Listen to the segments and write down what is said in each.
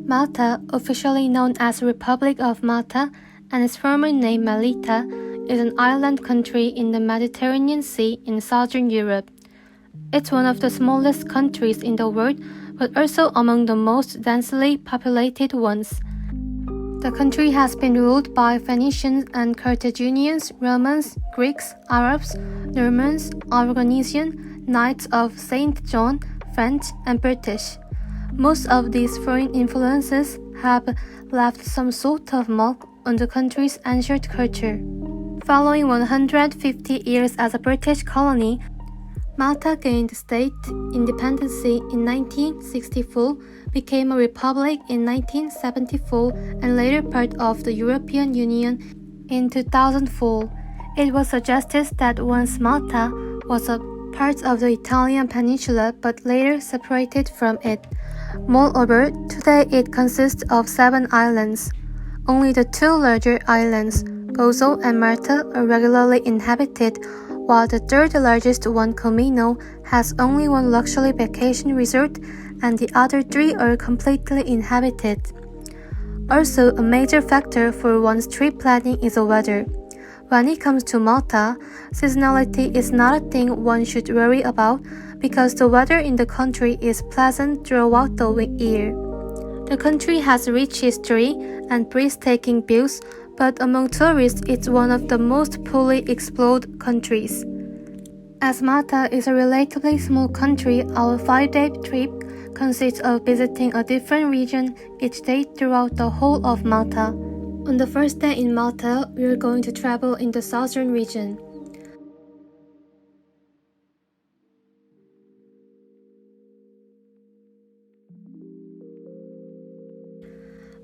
Malta, officially known as Republic of Malta and its former name Melita, is an island country in the Mediterranean Sea in southern Europe. It's one of the smallest countries in the world, but also among the most densely populated ones. The country has been ruled by Phoenicians and Carthaginians, Romans, Greeks, Arabs, Normans, Argonesian, Knights of St. John, French, and British. Most of these foreign influences have left some sort of mark on the country's ancient culture. Following 150 years as a British colony, Malta gained state independence in 1964, became a republic in 1974, and later part of the European Union in 2004. It was suggested that once Malta was a part of the Italian peninsula but later separated from it. Moreover, today it consists of 7 islands. Only the 2 larger islands, Gozo and Malta, are regularly inhabited, while the 3rd largest one, Comino, has only 1 luxury vacation resort and the other 3 are completely inhabited. Also, a major factor for one's trip planning is the weather. When it comes to Malta, seasonality is not a thing one should worry about because the weather in the country is pleasant throughout the year. The country has a rich history and breathtaking views, but among tourists it's one of the most poorly explored countries. As Malta is a relatively small country, our 5-day trip consists of visiting a different region each day throughout the whole of Malta. On the first day in Malta, we are going to travel in the southern region.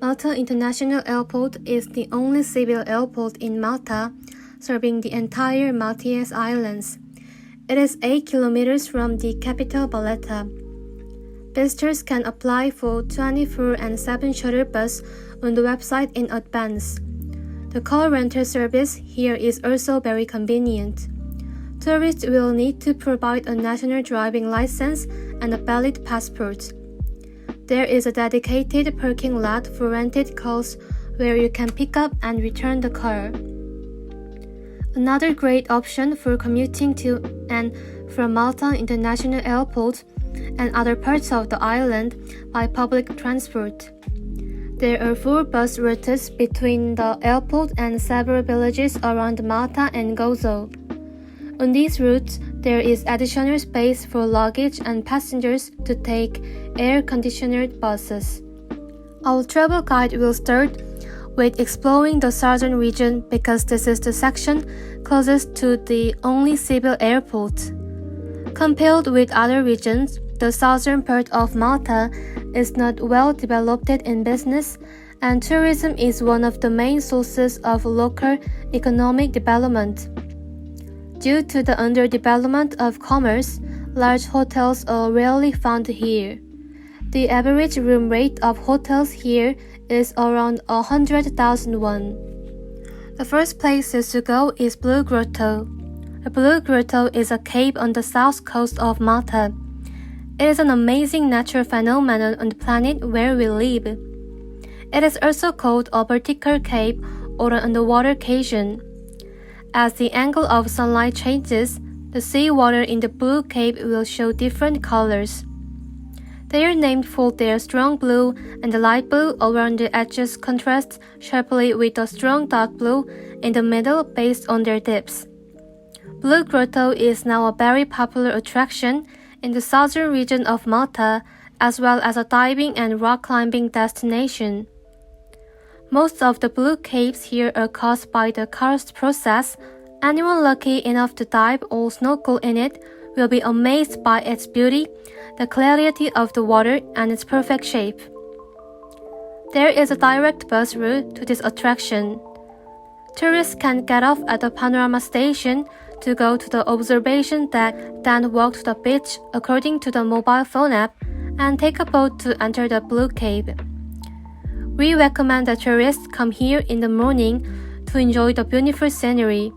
Malta International Airport is the only civil airport in Malta, serving the entire Maltese Islands. It is 8 kilometers from the capital Valletta. Visitors can apply for 24/7 shuttle bus on the website in advance. The car rental service here is also very convenient. Tourists will need to provide a national driving license and a valid passport. There is a dedicated parking lot for rented cars where you can pick up and return the car. Another great option for commuting to and from Malta International Airport and other parts of the island by public transport. There are 4 bus routes between the airport and several villages around Malta and Gozo. On these routes, there is additional space for luggage and passengers to take air-conditioned buses. Our travel guide will start with exploring the southern region because this is the section closest to the only civil airport. Compared with other regions, the southern part of Malta is not well developed in business, and tourism is one of the main sources of local economic development. Due to the underdevelopment of commerce, large hotels are rarely found here. The average room rate of hotels here is around 100,000 won. The first place to go is Blue Grotto. The Blue Grotto is a cave on the south coast of Malta. It is an amazing natural phenomenon on the planet where we live. It is also called a vertical cave or an underwater cavern. As the angle of sunlight changes, the seawater in the blue cave will show different colors. They are named for their strong blue, and the light blue around the edges contrasts sharply with the strong dark blue in the middle based on their depths. Blue Grotto is now a very popular attraction in the southern region of Malta, as well as a diving and rock climbing destination. Most of the blue caves here are caused by the karst process. Anyone lucky enough to dive or snorkel in it will be amazed by its beauty, the clarity of the water, and its perfect shape. There is a direct bus route to this attraction. Tourists can get off at the Panorama station to go to the observation deck, then walk to the beach according to the mobile phone app, and take a boat to enter the Blue Cave. We recommend that tourists come here in the morning to enjoy the beautiful scenery.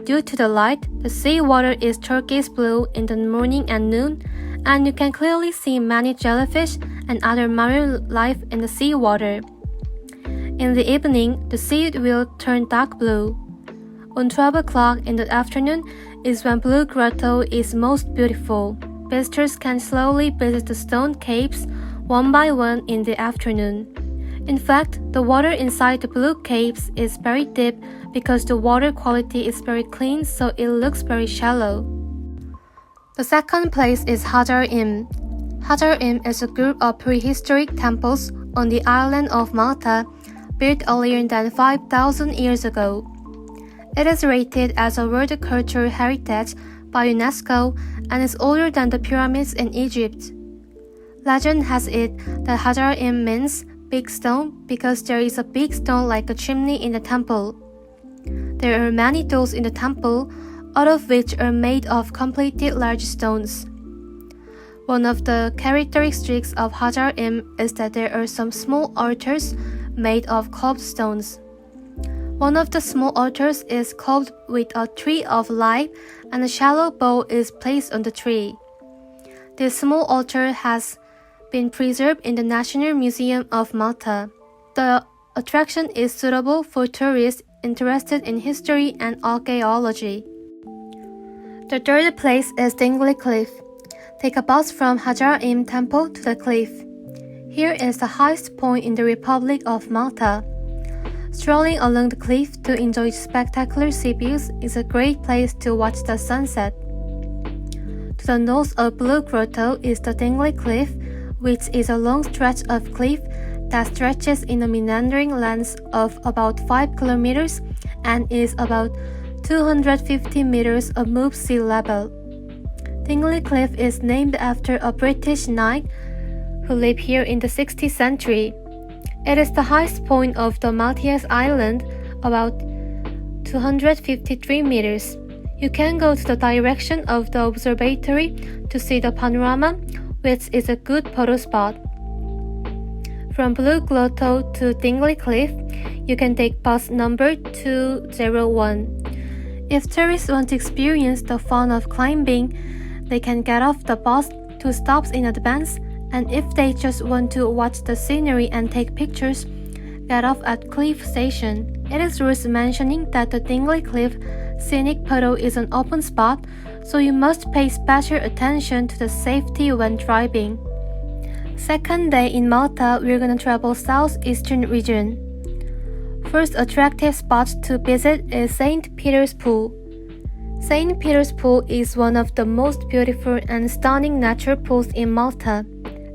Due to the light, the seawater is turquoise blue in the morning and noon, and you can clearly see many jellyfish and other marine life in the seawater. In the evening, the sea will turn dark blue. On 12 o'clock in the afternoon is when Blue Grotto is most beautiful. Visitors can slowly visit the stone caves one by one in the afternoon. In fact, the water inside the blue caves is very deep because the water quality is very clean, so it looks very shallow. The second place is Hajar Im. Hajar Im is a group of prehistoric temples on the island of Malta, built earlier than 5,000 years ago. It is rated as a World Cultural Heritage by UNESCO and is older than the pyramids in Egypt. Legend has it that Hajar Im means big stone because there is a big stone like a chimney in the temple. There are many doors in the temple, all of which are made of completed large stones. One of the characteristics of Hajar Im is that there are some small altars made of carved stones. One of the small altars is carved with a tree of life and a shallow bowl is placed on the tree. This small altar has been preserved in the National Museum of Malta. The attraction is suitable for tourists interested in history and archaeology. The third place is Dingley Cliff. Take a bus from Hajar Im Temple to the cliff. Here is the highest point in the Republic of Malta. Strolling along the cliff to enjoy spectacular sea views is a great place to watch the sunset. To the north of Blue Grotto is the Dingley Cliff, which is a long stretch of cliff that stretches in a meandering length of about 5 kilometers and is about 250 meters above sea level. Dingley Cliff is named after a British knight who lived here in the 16th century. It is the highest point of the Maltese island, about 253 meters. You can go to the direction of the observatory to see the panorama, which is a good photo spot. From Blue Grotto to Dingley Cliff, you can take bus number 201. If tourists want to experience the fun of climbing, they can get off the bus 2 stops in advance, and if they just want to watch the scenery and take pictures, get off at Cliff Station. It is worth mentioning that the Dingley Cliff scenic photo is an open spot, so you must pay special attention to the safety when driving. Second day in Malta, we're gonna travel southeastern region. First attractive spot to visit is St. Peter's Pool. St. Peter's Pool is one of the most beautiful and stunning natural pools in Malta.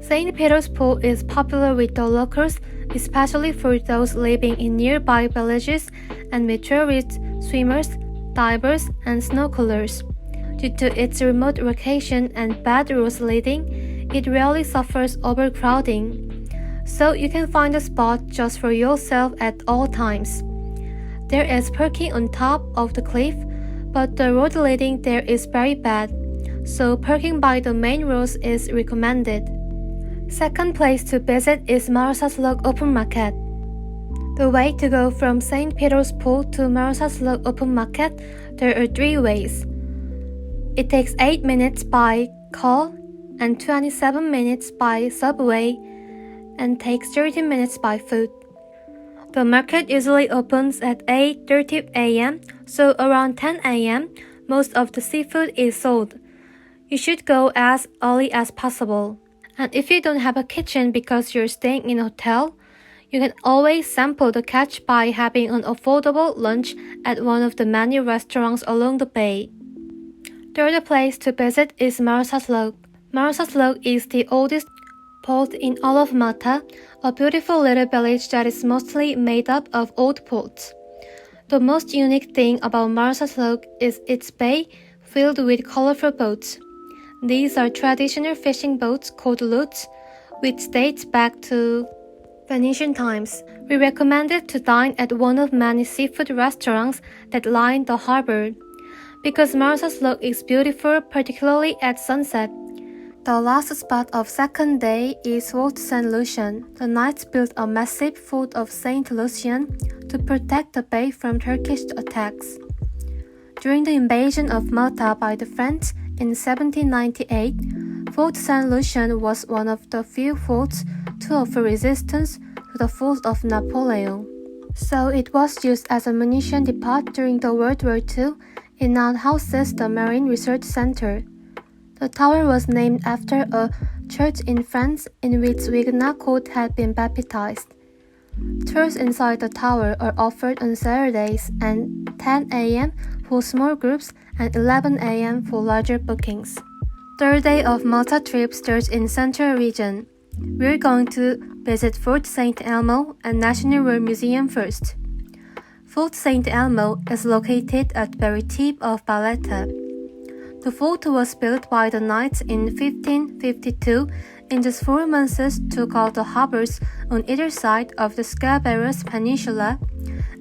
St. Peter's Pool is popular with the locals, especially for those living in nearby villages and with tourists, swimmers, divers, and snorkelers. Due to its remote location and bad road sledding, it rarely suffers overcrowding. So you can find a spot just for yourself at all times. There is parking on top of the cliff, but the road leading there is very bad, so parking by the main roads is recommended. Second place to visit is Marsaslok Open Market. The way to go from St. Peter's Pool to Marsaslok Open Market, there are 3 ways. It takes 8 minutes by car and 27 minutes by subway and takes 30 minutes by foot. The market usually opens at 8:30 a.m., so around 10 a.m., most of the seafood is sold. You should go as early as possible. And if you don't have a kitchen because you're staying in a hotel, you can always sample the catch by having an affordable lunch at one of the many restaurants along the bay. Third place to visit is Marsaslok. Marsaslok is the oldest port in all of Malta, a beautiful little village that is mostly made up of old ports. The most unique thing about Marsaslok is its bay filled with colorful boats. These are traditional fishing boats called lutes, which dates back to Venetian times. We recommended to dine at one of many seafood restaurants that line the harbor, because Marsaslok is beautiful, particularly at sunset. The last spot of second day is Fort St. Lucian. The knights built a massive fort of St. Lucian to protect the bay from Turkish attacks. During the invasion of Malta by the French in 1798, Fort St. Lucian was one of the few forts to offer resistance to the force of Napoleon. So it was used as a munition depot during the World War II. It now houses the Marine Research Center. The tower was named after a church in France in which Wignacourt had been baptized. Tours inside the tower are offered on Saturdays at 10 a.m. for small groups and 11 a.m. for larger bookings. Third day of Malta trip starts in Central Region. We're going to visit Fort St. Elmo and National War Museum first. Fort St. Elmo is located at the very tip of Valletta. The fort was built by the knights in 1552 in just 4 months to guard the harbors on either side of the Scarbarous Peninsula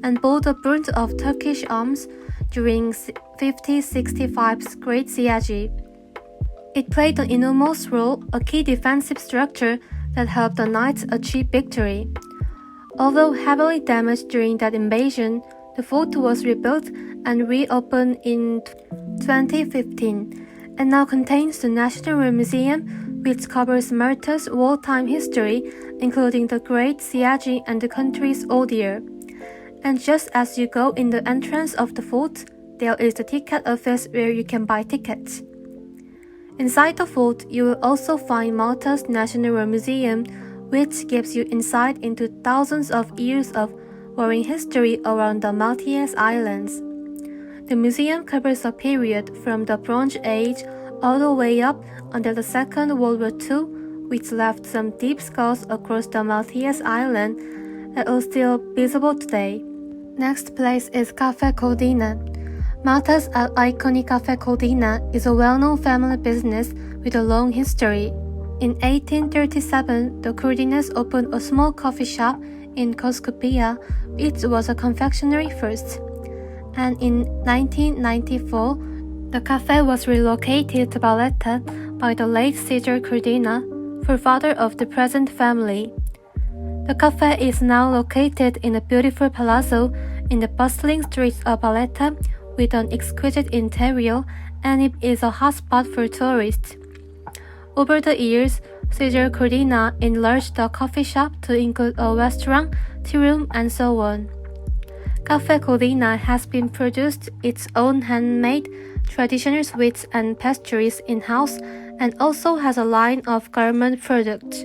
and bore the brunt of Turkish arms during 1565's Great Siege. It played an enormous role, a key defensive structure that helped the knights achieve victory. Although heavily damaged during that invasion, the fort was rebuilt and reopened in 2015 and now contains the National War Museum, which covers Malta's wartime history, including the Great Siege and the country's ordeal. And just as you go in the entrance of the fort, there is the ticket office where you can buy tickets. Inside the fort, you will also find Malta's National War Museum, which gives you insight into thousands of years of warring history around the Maltese Islands. The museum covers a period from the Bronze Age all the way up until the Second World War II, which left some deep scars across the Maltese Island that are still visible today. Next place is Cafe Cordina. Malta's iconic Cafe Cordina is a well-known family business with a long history. In 1837, the Cordinas opened a small coffee shop in Coscopia, which was a confectionery first. And in 1994, the cafe was relocated to Valletta by the late Caesar Cordina, forefather of the present family. The cafe is now located in a beautiful palazzo in the bustling streets of Valletta with an exquisite interior, and it is a hotspot for tourists. Over the years, Caesar Cordina enlarged the coffee shop to include a restaurant, tea room, and so on. Cafe Cordina has been produced its own handmade traditional sweets and pastries in-house and also has a line of garment products.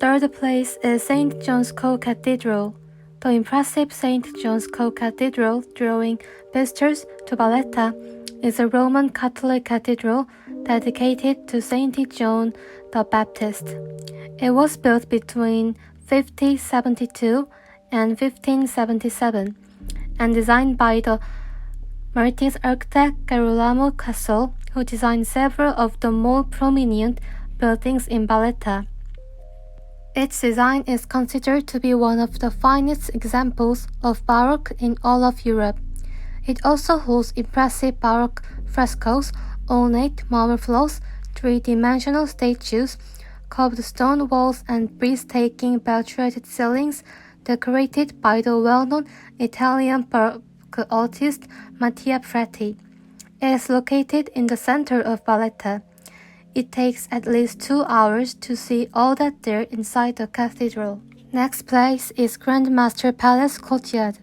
Third place is St. John's Co Cathedral. The impressive St. John's Co Cathedral, drawing visitors to Valletta, is a Roman Catholic cathedral dedicated to St. John the Baptist. It was built between 1572 and 1577 and designed by the Maltese architect Girolamo Casal, who designed several of the more prominent buildings in Valletta. Its design is considered to be one of the finest examples of Baroque in all of Europe. It also holds impressive Baroque frescoes, ornate marble floors, three-dimensional statues, carved stone walls, and breathtaking beltrated ceilings decorated by the well-known Italian Baroque artist Mattia Preti. It is located in the center of Valletta. It takes at least 2 hours to see all that there inside the cathedral. Next place is Grand Master Palace Courtyard.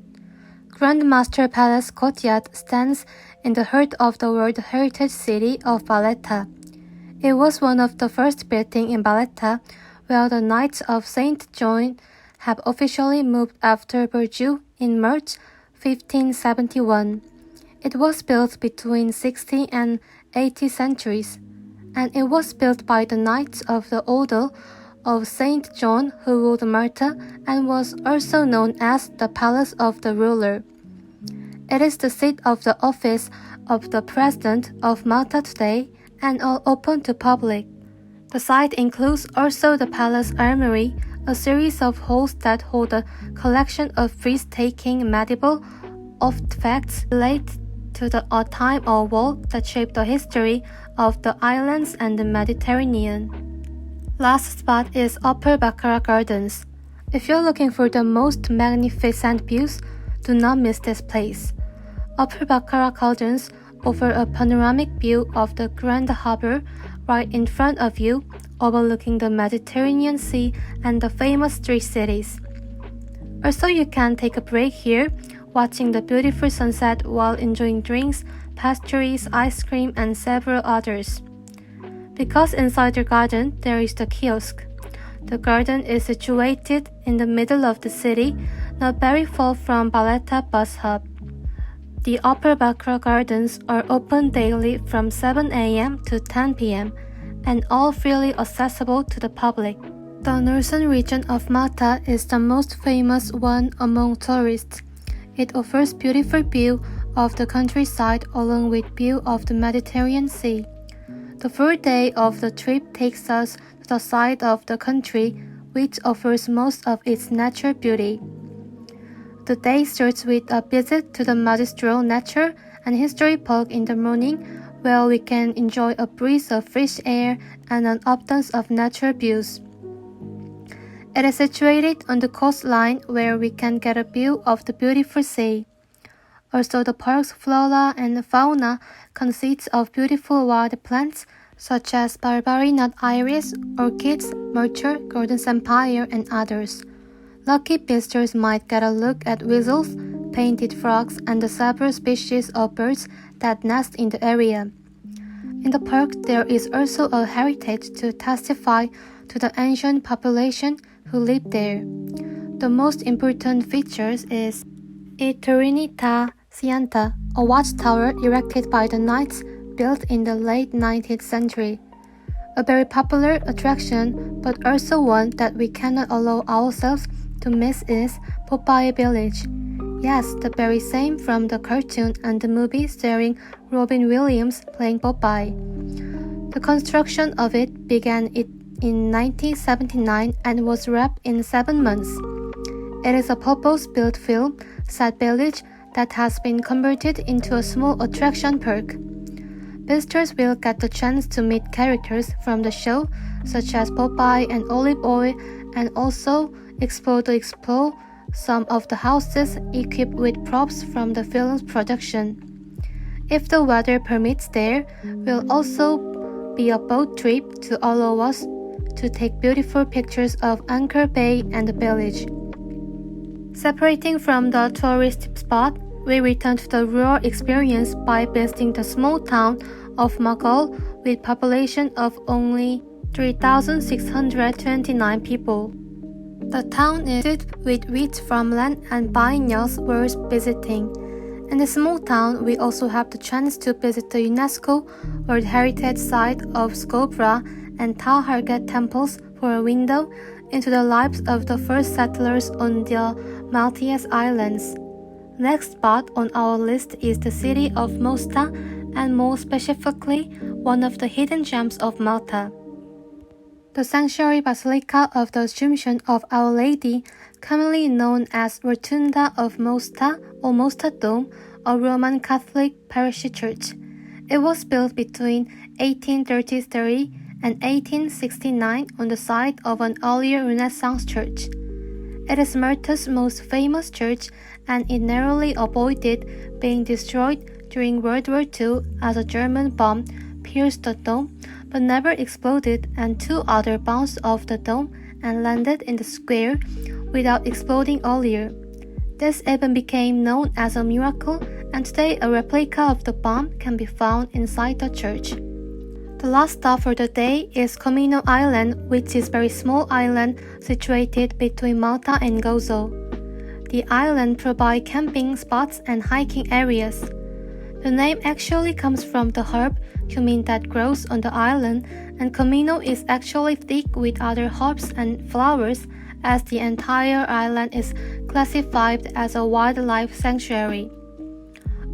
Grand Master Palace Courtyard stands in the heart of the World Heritage City of Valletta. It was one of the first buildings in Valletta, where the Knights of St. John have officially moved after Bordeaux in March 1571. It was built between 16th and 18th centuries, and it was built by the Knights of the Order of St. John who ruled Malta and was also known as the Palace of the Ruler. It is the seat of the office of the President of Malta today and all open to public. The site includes also the Palace Armory, a series of halls that hold a collection of breathtaking medieval artifacts related to the time or war that shaped the history of the islands and the Mediterranean. Last spot is Upper Baccarat Gardens. If you're looking for the most magnificent views, do not miss this place. Upper Baccarat Gardens offer a panoramic view of the Grand Harbour, right in front of you, overlooking the Mediterranean Sea and the famous three cities. Also, you can take a break here, watching the beautiful sunset while enjoying drinks, pastries, ice cream, and several others. Because inside the garden there is the kiosk. The garden is situated in the middle of the city, not very far from Valletta bus hub. The Upper Bakra Gardens are open daily from 7 a.m. to 10 p.m. and all freely accessible to the public. The northern region of Malta is the most famous one among tourists. It offers beautiful view of the countryside along with view of the Mediterranean Sea. The full day of the trip takes us to the side of the country, which offers most of its natural beauty. The day starts with a visit to the Magistral Nature and History Park in the morning, where we can enjoy a breeze of fresh air and an abundance of natural views. It is situated on the coastline where we can get a view of the beautiful sea. Also, the park's flora and fauna consists of beautiful wild plants such as Barbary nut iris, orchids, myrtle, golden samphire, and others. Lucky visitors might get a look at weasels, painted frogs, and the several species of birds that nest in the area. In the park, there is also a heritage to testify to the ancient population who lived there. The most important features is Eternita Scienta, a watchtower erected by the knights built in the late 19th century. A very popular attraction, but also one that we cannot allow ourselves to miss is Popeye Village. Yes, the very same from the cartoon and the movie starring Robin Williams playing Popeye. The construction of it began in 1979 and was wrapped in 7 months. It is a purpose-built film set village that has been converted into a small attraction park. Visitors will get the chance to meet characters from the show, such as Popeye and Olive Oil, and also explore some of the houses equipped with props from the film's production. If the weather permits, there will also be a boat trip to allow us to take beautiful pictures of Anchor Bay and the village. Separating from the tourist spot, we return to the rural experience by visiting the small town of Magol with population of only 3,629 people. The town is filled with rich farmland and vineyards worth visiting. In the small town, we also have the chance to visit the UNESCO World Heritage Site of Skobra and Tal Hargat temples for a window into the lives of the first settlers on the Maltese Islands. Next spot on our list is the city of Mosta, and more specifically, one of the hidden gems of Malta. The sanctuary Basilica of the Assumption of Our Lady, commonly known as Rotunda of Mosta or Mosta Dome, a Roman Catholic parish church. It was built between 1833 and 1869 on the site of an earlier Renaissance church. It is Malta's most famous church, and it narrowly avoided being destroyed during World War II as a German bomb pierced the dome but never exploded, and 2 other bounced off the dome and landed in the square without exploding earlier. This even became known as a miracle, and today a replica of the bomb can be found inside the church. The last stop for the day is Comino Island, which is a very small island situated between Malta and Gozo. The island provides camping spots and hiking areas. The name actually comes from the herb cumin that grows on the island, and Comino is actually thick with other herbs and flowers, as the entire island is classified as a wildlife sanctuary.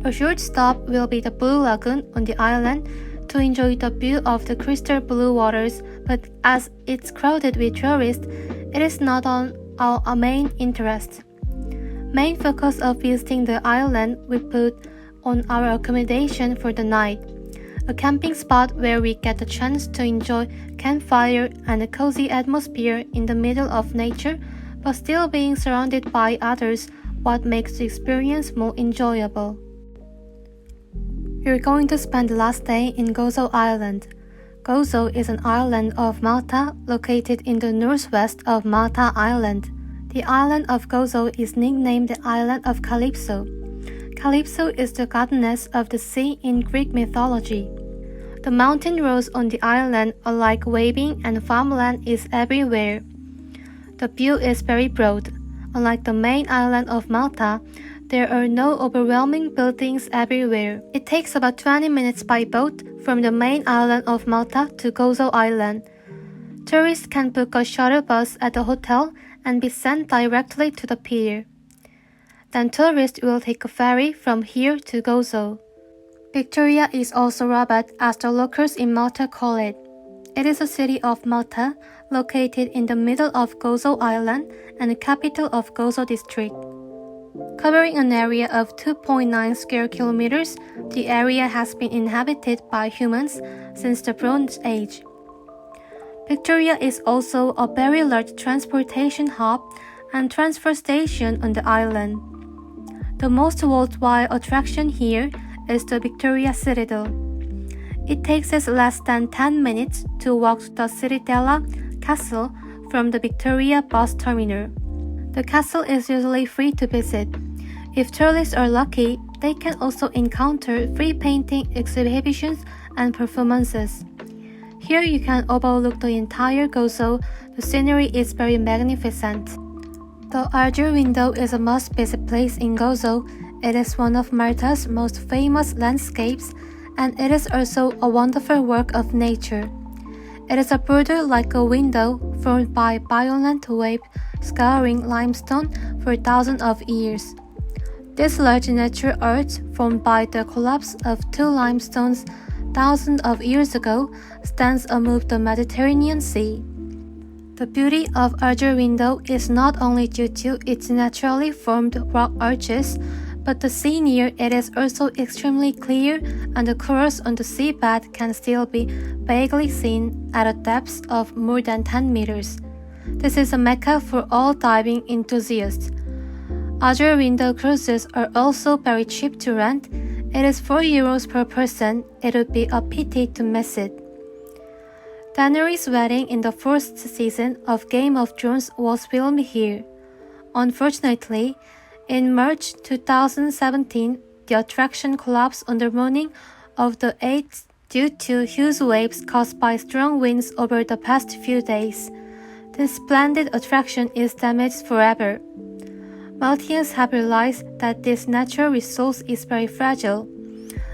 A short stop will be the Blue Lagoon on the island to enjoy the view of the crystal blue waters, but as it's crowded with tourists, it is not on our main interest. Main focus of visiting the island we put on our accommodation for the night, a camping spot where we get the chance to enjoy campfire and a cozy atmosphere in the middle of nature, but still being surrounded by others, what makes the experience more enjoyable. You're going to spend the last day in Gozo Island. Gozo is an island of Malta located in the northwest of Malta Island. The island of Gozo is nicknamed the Island of Calypso. Calypso is the goddess of the sea in Greek mythology. The mountain roads on the island are like waving and farmland is everywhere. The view is very broad. Unlike the main island of Malta, there are no overwhelming buildings everywhere. It takes about 20 minutes by boat from the main island of Malta to Gozo Island. Tourists can book a shuttle bus at the hotel and be sent directly to the pier. Then tourists will take a ferry from here to Gozo. Victoria is also Rabat, as the locals in Malta call it. It is a city of Malta, located in the middle of Gozo Island and the capital of Gozo district. Covering an area of 2.9 square kilometers, the area has been inhabited by humans since the Bronze Age. Victoria is also a very large transportation hub and transfer station on the island. The most worldwide attraction here is the Victoria Citadel. It takes us less than 10 minutes to walk to the Cittadella Castle from the Victoria bus terminal. The castle is usually free to visit. If tourists are lucky, they can also encounter free painting exhibitions and performances. Here you can overlook the entire Gozo. The scenery is very magnificent. The Arger Window is a must-visit place in Gozo. It is one of Malta's most famous landscapes, and it is also a wonderful work of nature. It is a border like a window formed by violent wave scouring limestone for thousands of years. This large natural earth, formed by the collapse of two limestones thousands of years ago, stands above the Mediterranean Sea. The beauty of Arger Window is not only due to its naturally formed rock arches, but the sea near it is also extremely clear, and the corals on the seabed can still be vaguely seen at a depth of more than 10 meters. This is a mecca for all diving enthusiasts. Arger Window cruises are also very cheap to rent. It is €4 per person. It would be a pity to miss it. Daenerys' wedding in the first season of Game of Thrones was filmed here. Unfortunately, in March 2017, the attraction collapsed on the morning of the 8th due to huge waves caused by strong winds over the past few days. This splendid attraction is damaged forever. Maltese have realized that this natural resource is very fragile.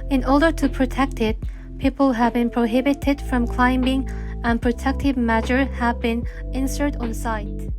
In order to protect it, people have been prohibited from climbing and protective measures have been inserted on site.